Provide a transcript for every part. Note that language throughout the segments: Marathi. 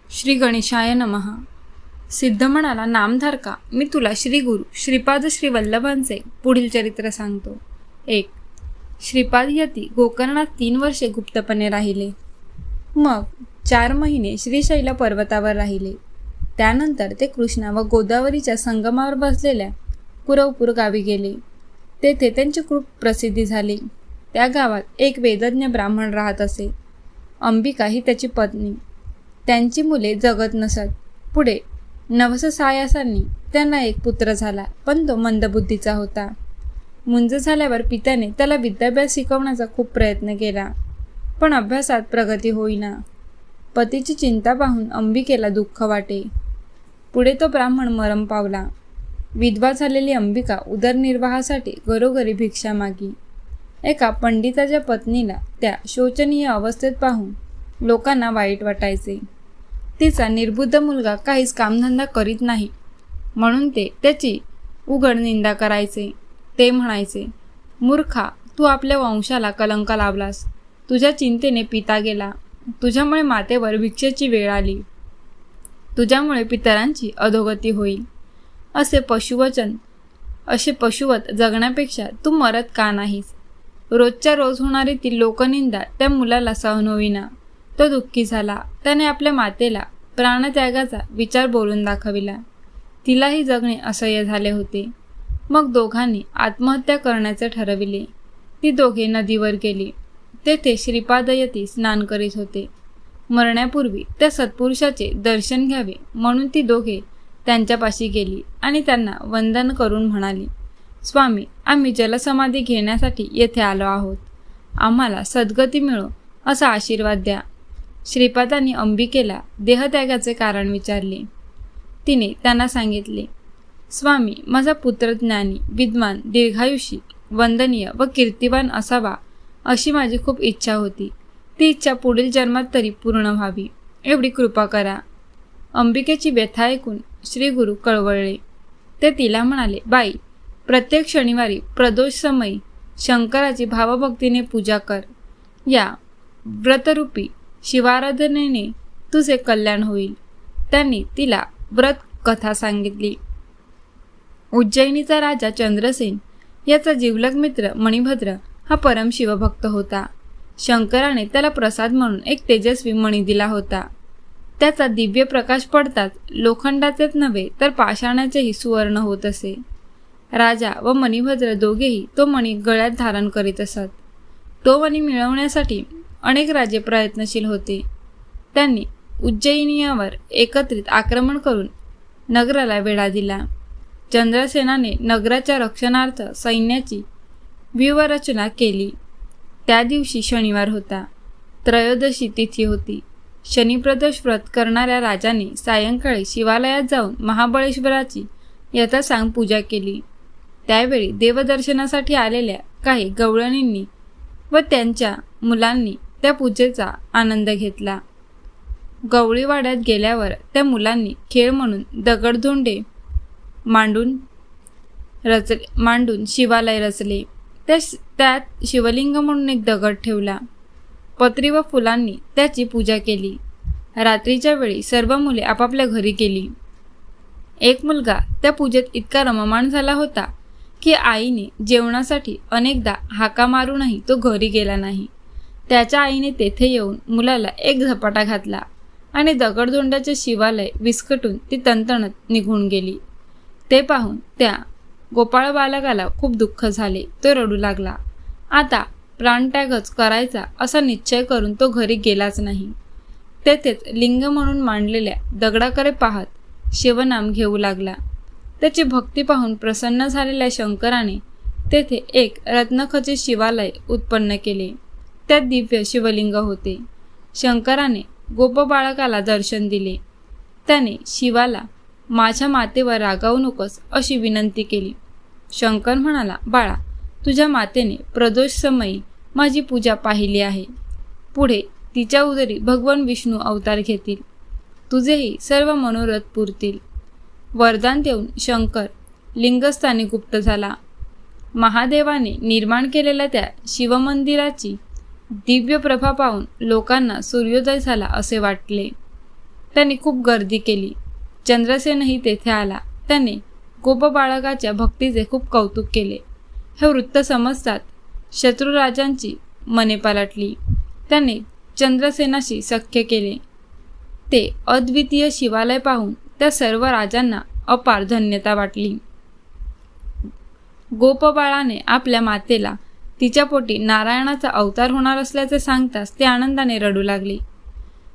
श्री गणेशाय नमः. सिद्ध म्हणाला, नामधारका, मी तुला श्री गुरु श्रीपाद श्री वल्लभांचे पुढील चरित्र सांगतो. 1. श्रीपाद यती गोकर्णात 3 वर्षे गुप्तपणे राहिले. मग 4 महिने श्रीशैल पर्वतावर राहिले. त्यानंतर ते कृष्णा व गोदावरीच्या संगमावर बसलेल्या कुरवपूर गावी गेले. तेथे त्यांची खूप प्रसिद्धी झाली. त्या गावात एक वेदज्ञ ब्राह्मण राहत असे. अंबिका ही त्याची पत्नी. त्यांची मुले जगत नसत. पुढे 9 सायासांनी त्यांना एक पुत्र झाला, पण तो मंदबुद्धीचा होता. मुंज झाल्यावर पित्याने त्याला विद्याभ्यास शिकवण्याचा खूप प्रयत्न केला, पण अभ्यासात प्रगती होईना. पतीची चिंता पाहून अंबिकेला दुःख वाटे. पुढे तो ब्राह्मण मरण पावला. विधवा झालेली अंबिका उदरनिर्वाहासाठी घरोघरी भिक्षा मागी. एका पंडिताच्या पत्नीला त्या शोचनीय अवस्थेत पाहून लोकांना वाईट वाटायचे. तिचा निर्बुद्ध मुलगा काहीच कामधंदा करीत नाही म्हणून ते त्याची उघड निंदा करायचे. ते म्हणायचे, मूर्खा, तू आपल्या वंशाला कलंक लावलास. तुझ्या चिंतेने पिता गेला. तुझ्यामुळे मातेवर भिक्षेची वेळ आली. तुझ्यामुळे पितरांची अधोगती होईल. असे पशुवत जगण्यापेक्षा तू मरत का नाहीस? रोजच्या रोज होणारी ती लोकनिंदा त्या मुलाला सहन होईना. तो दुःखी झाला. त्याने आपल्या मातेला प्राणत्यागाचा विचार बोलून दाखविला. तिलाही जगणे असह्य झाले होते. मग दोघांनी आत्महत्या करण्याचे ठरविले. ती दोघे नदीवर गेली. तेथे श्रीपादयती स्नान करीत होते. मरण्यापूर्वी त्या सत्पुरुषाचे दर्शन घ्यावे म्हणून ती दोघे त्यांच्यापाशी गेली आणि त्यांना वंदन करून म्हणाली, स्वामी, आम्ही जलसमाधी घेण्यासाठी येथे आलो आहोत. आम्हाला सद्गती मिळो असा आशीर्वाद द्या. श्रीपादांनी अंबिकेला देहत्यागाचे कारण विचारले. तिने त्यांना सांगितले, स्वामी, माझा पुत्र ज्ञानी, विद्वान, दीर्घायुषी, वंदनीय व कीर्तिवान असावा अशी माझी खूप इच्छा होती. ती इच्छा पुढील जन्मात तरी पूर्ण व्हावी, एवढी कृपा करा. अंबिकेची व्यथा ऐकून श्री गुरु कळवळले. ते तिला म्हणाले, बाई, प्रत्येक शनिवारी प्रदोषसमयी शंकराची भावभक्तीने पूजा कर. या व्रतरूपी शिवाराधनेने तुझे कल्याण होईल. त्यांनी तिला व्रत कथा सांगितली. उज्जैनीचा राजा चंद्रसेन याचा जिवलग मित्र मणिभद्र हा परम शिवभक्त होता. शंकराने त्याला प्रसाद म्हणून एक तेजस्वी मणी दिला होता. त्याचा दिव्य प्रकाश पडताच लोखंडाचेच नव्हे तर पाषाणाचेही सुवर्ण होत असे. राजा व मणिभद्र दोघेही तो मणी गळ्यात धारण करीत असत. तो मणी मिळवण्यासाठी अनेक राजे प्रयत्नशील होते. त्यांनी उज्जैनियावर एकत्रित आक्रमण करून नगराला वेढा दिला. चंद्रसेनाने नगराच्या रक्षणार्थ सैन्याची व्यूहरचना केली. त्या दिवशी शनिवार होता. त्रयोदशी तिथी होती. शनिप्रदोष व्रत करणाऱ्या राजाने सायंकाळी शिवालयात जाऊन महाबळेश्वराची यथासांग पूजा केली. त्यावेळी देवदर्शनासाठी आलेल्या काही गवळणींनी व त्यांच्या मुलांनी त्या पूजेचा आनंद घेतला. गवळीवाड्यात गेल्यावर त्या मुलांनी खेळ म्हणून दगडधोंडे मांडून शिवालय रचले. त्यात शिवलिंग म्हणून एक दगड ठेवला. पत्री व फुलांनी त्याची पूजा केली. रात्रीच्या वेळी सर्व मुले आपापल्या घरी गेली. एक मुलगा त्या पूजेत इतका रममाण झाला होता की आईने जेवणासाठी अनेकदा हाका मारूनही तो घरी गेला नाही. त्याच्या आईने तेथे येऊन मुलाला एक झपाटा घातला आणि दगडधोंड्याचे शिवालय विस्कटून ती तणतणत निघून गेली. ते पाहून त्या गोपाळ बालकाला खूप दुःख झाले. तो रडू लागला. आता प्राणत्यागच करायचा असा निश्चय करून तो घरी गेलाच नाही. तेथेच लिंग म्हणून मांडलेल्या दगडाकडे पाहत शिवनाम घेऊ लागला. त्याची भक्ती पाहून प्रसन्न झालेल्या शंकराने तेथे एक रत्नखचित शिवालय उत्पन्न केले. त्यात दिव्य शिवलिंग होते. शंकराने गोप बाळकाला दर्शन दिले. त्याने शिवाला माझ्या मातेवर रागावू नकोस अशी विनंती केली. शंकर म्हणाला, बाळा, तुझ्या मातेने प्रदोष समयी माझी पूजा पाहिली आहे. पुढे तिच्या उदरी भगवान विष्णू अवतार घेतील. तुझेही सर्व मनोरथ पुरतील. वरदान देऊन शंकर लिंगस्थानी गुप्त झाला. महादेवाने निर्माण केलेल्या त्या शिवमंदिराची दिव्य प्रभा पाहून लोकांना सूर्योदय झाला असे वाटले. त्यांनी खूप गर्दी केली. चंद्रसेनही तेथे आला. त्याने गोपबाळकाच्या भक्तीचे खूप कौतुक केले. हे वृत्त समजतात शत्रुराजांची मने पालटली. त्याने चंद्रसेनाशी सख्य केले. ते अद्वितीय शिवालय पाहून त्या सर्व राजांना अपार धन्यता वाटली. गोपबाळाने आपल्या मातेला तिच्या पोटी नारायणाचा अवतार होणार असल्याचे सांगताच ते आनंदाने रडू लागली.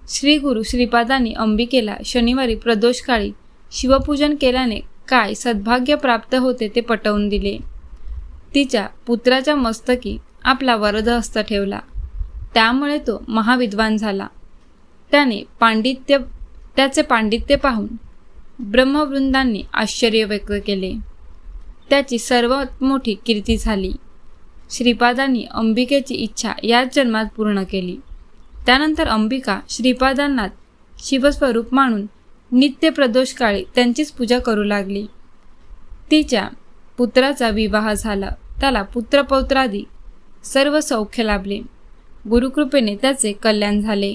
श्री गुरु श्रीपादांनी अंबिकेला शनिवारी प्रदोषकाळी शिवपूजन केल्याने काय सद्भाग्य प्राप्त होते ते पटवून दिले. तिच्या पुत्राच्या मस्तकी आपला वरदहस्त ठेवला. त्यामुळे तो महाविद्वान झाला. त्याचे पांडित्य पाहून ब्रह्मवृंदांनी आश्चर्य व्यक्त केले. त्याची सर्वात मोठी कीर्ती झाली. श्रीपादांनी अंबिकेची इच्छा याच जन्मात पूर्ण केली. त्यानंतर अंबिका श्रीपादांना शिवस्वरूप मानून नित्य प्रदोषकाळी त्यांचीच पूजा करू लागली. तिच्या पुत्राचा विवाह झाला. त्याला पुत्रपौत्रादी सर्व सौख्य लाभले. गुरुकृपेने त्याचे कल्याण झाले.